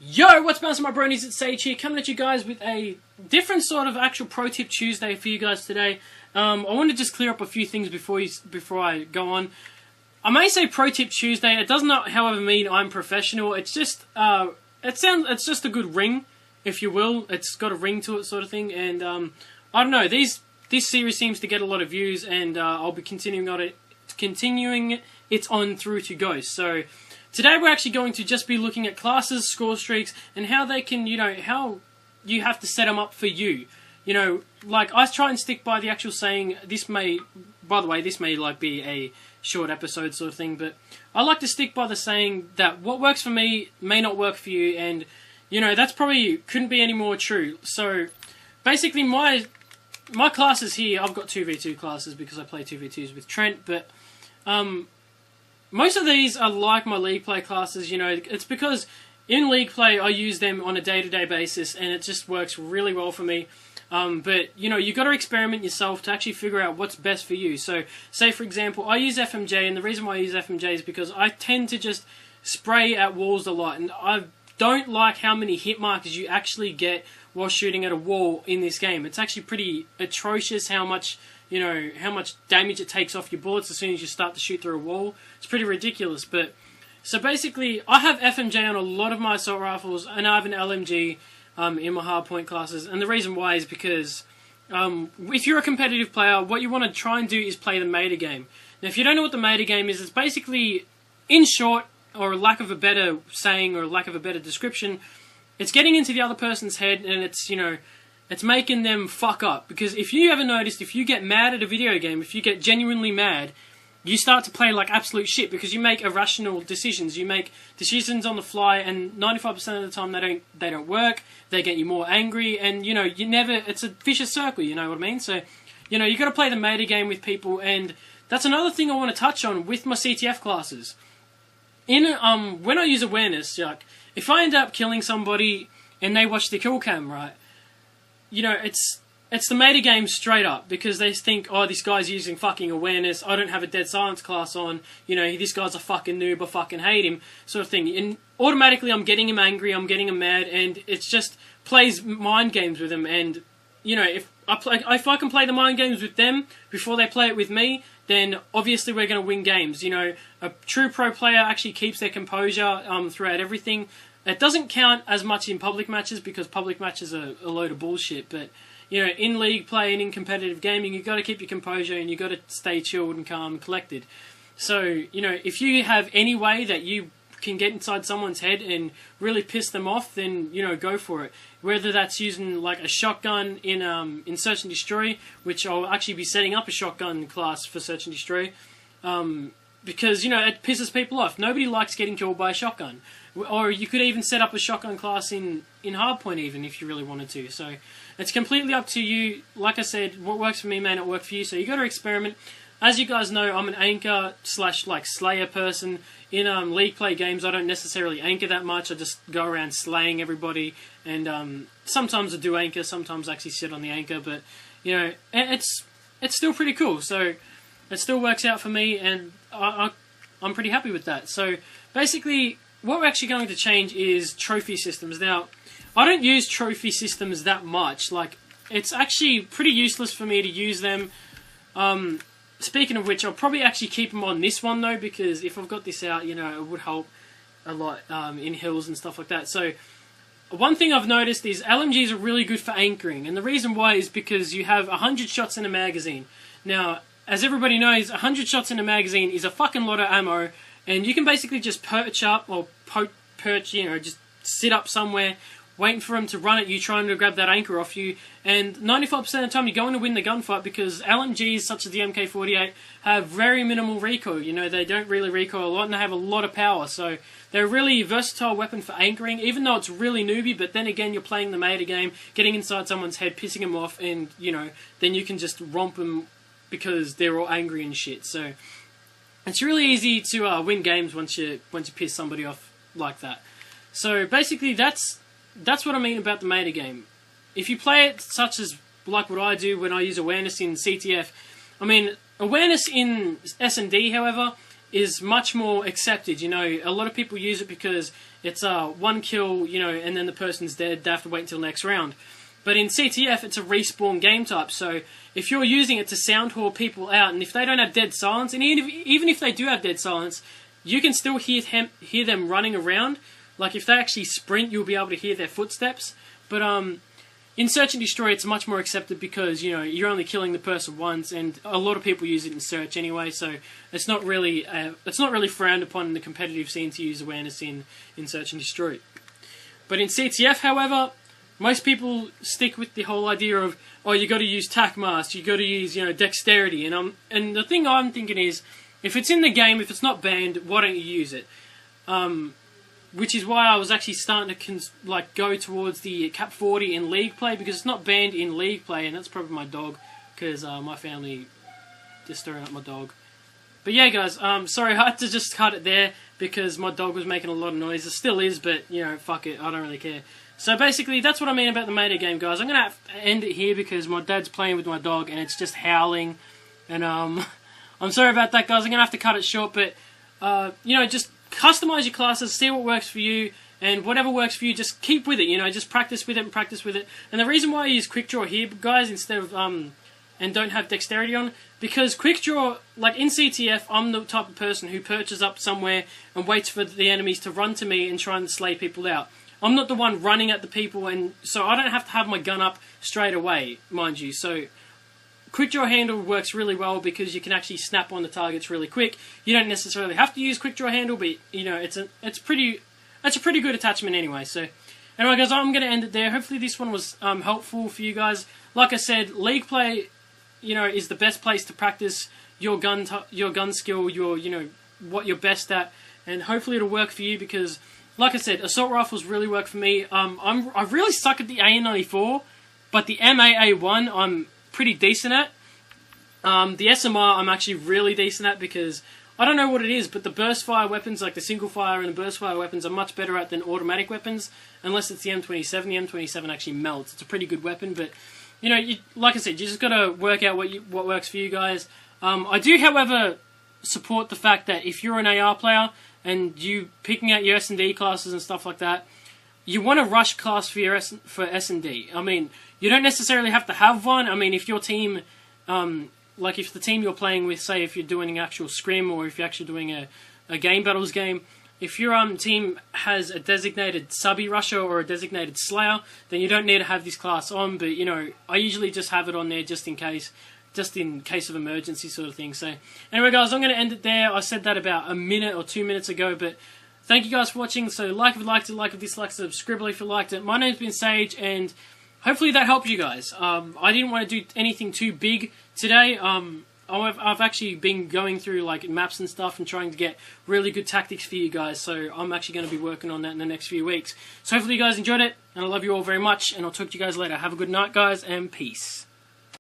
Yo, what's bouncing my bronies? It's Sage here, coming at you guys with a different sort of actual Pro Tip Tuesday for you guys today. I want to just clear up a few things before I go on. I may say Pro Tip Tuesday. It does not, however, mean I'm professional. It's just it's just a good ring, if you will. It's got a ring to it, sort of thing. And I don't know. This series seems to get a lot of views, and I'll be continuing it on through to Ghost. So today we're actually going to just be looking at classes, score streaks, and how they can, how you have to set them up for you. Like, I try and stick by the actual saying. This may like be a short episode sort of thing, but I like to stick by the saying that what works for me may not work for you, and that's probably couldn't be any more true. So basically, my classes here, I've got 2v2 classes because I play 2v2s with Trent, but most of these are like my league play classes. It's because in league play I use them on a day-to-day basis, and it just works really well for me. But you got to experiment yourself to actually figure out what's best for you. So, say for example, I use FMJ, and the reason why I use FMJ is because I tend to just spray at walls a lot, and I don't like how many hit markers you actually get while shooting at a wall in this game. It's actually pretty atrocious how much damage it takes off your bullets as soon as you start to shoot through a wall. It's pretty ridiculous. But so basically, I have FMJ on a lot of my assault rifles, and I have an LMG in my hardpoint classes. And the reason why is because if you're a competitive player, what you want to try and do is play the meta game. Now, if you don't know what the meta game is, it's basically, in short, or lack of a better saying or lack of a better description, it's getting into the other person's head, and it's making them fuck up. Because if you ever noticed, if you get mad at a video game, if you get genuinely mad, you start to play like absolute shit because you make irrational decisions. You make decisions on the fly, and 95% of the time they don't work. They get you more angry, and it's a vicious circle. You know what I mean? So, you got to play the meta game with people, and that's another thing I want to touch on with my CTF classes. When I use awareness, like, if I end up killing somebody and they watch the kill cam, right? It's the meta game straight up, because they think, oh, this guy's using fucking awareness, I don't have a dead silence class on, this guy's a fucking noob, I fucking hate him, sort of thing. And automatically I'm getting him angry, I'm getting him mad, and it's just plays mind games with him. And, if I can play the mind games with them before they play it with me, then obviously we're going to win games. A true pro player actually keeps their composure throughout everything. It doesn't count as much in public matches, because public matches are a load of bullshit, but in league play and in competitive gaming, you've got to keep your composure, and you've got to stay chilled and calm and collected. So, if you have any way that you can get inside someone's head and really piss them off, then, go for it. Whether that's using, like, a shotgun in Search and Destroy, which I'll actually be setting up a shotgun class for Search and Destroy, because, it pisses people off. Nobody likes getting killed by a shotgun. Or you could even set up a shotgun class in hardpoint even, if you really wanted to. So it's completely up to you. Like I said, what works for me may not work for you, so you got to experiment. As you guys know, I'm an anchor / like slayer person. In league play games, I don't necessarily anchor that much. I just go around slaying everybody, and sometimes I do anchor, sometimes I actually sit on the anchor, but it's still pretty cool. So it still works out for me, and I'm pretty happy with that. So basically, what we're actually going to change is trophy systems. Now, I don't use trophy systems that much. Like, it's actually pretty useless for me to use them. Speaking of which, I'll probably actually keep them on this one, though, because if I've got this out, it would help a lot in hills and stuff like that. So, one thing I've noticed is LMGs are really good for anchoring, and the reason why is because you have 100 shots in a magazine. Now, as everybody knows, 100 shots in a magazine is a fucking lot of ammo, and you can basically just perch up, or just sit up somewhere, waiting for them to run at you, trying to grab that anchor off you, and 95% of the time you're going to win the gunfight, because LMGs, such as the MK48, have very minimal recoil. They don't really recoil a lot, and they have a lot of power, so they're a really versatile weapon for anchoring, even though it's really newbie. But then again, you're playing the meta game, getting inside someone's head, pissing them off, and, then you can just romp them because they're all angry and shit. So it's really easy to win games once you piss somebody off like that. So basically, that's what I mean about the meta game. If you play it such as like what I do when I use awareness in CTF, I mean, awareness in S&D, however, is much more accepted. You know, a lot of people use it because it's one kill, you know, and then the person's dead. They have to wait until the next round. But in CTF, it's a respawn game type. So if you're using it to sound whore people out, and if they don't have dead silence, and even if they do have dead silence, you can still hear them running around. Like if they actually sprint, you'll be able to hear their footsteps. But in Search and Destroy, it's much more accepted because, you know, you're only killing the person once, and a lot of people use it in Search anyway. So it's not really frowned upon in the competitive scene to use awareness in Search and Destroy. But in CTF, however, most people stick with the whole idea of, oh, you got to use tac mask, you got to use, you know, dexterity, and the thing I'm thinking is, if it's in the game, if it's not banned, why don't you use it? Which is why I was actually starting to go towards the Cap 40 in League play, because it's not banned in League play, and that's probably my dog, because my family just stirring up my dog. But yeah, guys, sorry, I had to just cut it there because my dog was making a lot of noise. It still is, but, you know, fuck it, I don't really care. So basically, that's what I mean about the Mayday game, guys. I'm going to have to end it here because my dad's playing with my dog and it's just howling. And I'm sorry about that, guys. I'm going to have to cut it short, but, you know, just customize your classes, see what works for you, and whatever works for you, just keep with it, you know, just practice with it and practice with it. And the reason why I use Quick Draw here, guys, instead of, and don't have Dexterity on, because Quick Draw, like in CTF, I'm the type of person who perches up somewhere and waits for the enemies to run to me and try and slay people out. I'm not the one running at the people, and so I don't have to have my gun up straight away, mind you. So Quick Draw handle works really well because you can actually snap on the targets really quick. You don't necessarily have to use Quick Draw handle, but you know it's a pretty good attachment anyway. So anyway, guys, I'm going to end it there. Hopefully this one was helpful for you guys. Like I said, League play, you know, is the best place to practice your gun skill, you know, what you're best at, and hopefully it'll work for you because, like I said, assault rifles really work for me. I really suck at the AN94, but the MAA1 I'm pretty decent at. The SMR I'm actually really decent at because I don't know what it is, but the burst fire weapons, like the single fire and the burst fire weapons, I'm much better at than automatic weapons, unless it's the M27. The M27 actually melts. It's a pretty good weapon, but you know, like I said, you just got to work out what works for you guys. I do, however, support the fact that if you're an AR player and you picking out your S&D classes and stuff like that, you want a rush class for your S&D. I mean, you don't necessarily have to have one. I mean, if your team, like if the team you're playing with, say if you're doing an actual scrim or if you're actually doing a game battles game, if your team has a designated subby rusher or a designated slayer, then you don't need to have this class on. But you know, I usually just have it on there just in case of emergency sort of thing. So anyway, guys, I'm going to end it there. I said that about a minute or 2 minutes ago, but thank you guys for watching. So like if you liked it, like if disliked, subscribe if you liked it. My name's been Sage, and hopefully that helped you guys. I didn't want to do anything too big today. I've actually been going through like maps and stuff and trying to get really good tactics for you guys. So I'm actually going to be working on that in the next few weeks. So hopefully you guys enjoyed it, and I love you all very much, and I'll talk to you guys later. Have a good night, guys, and peace.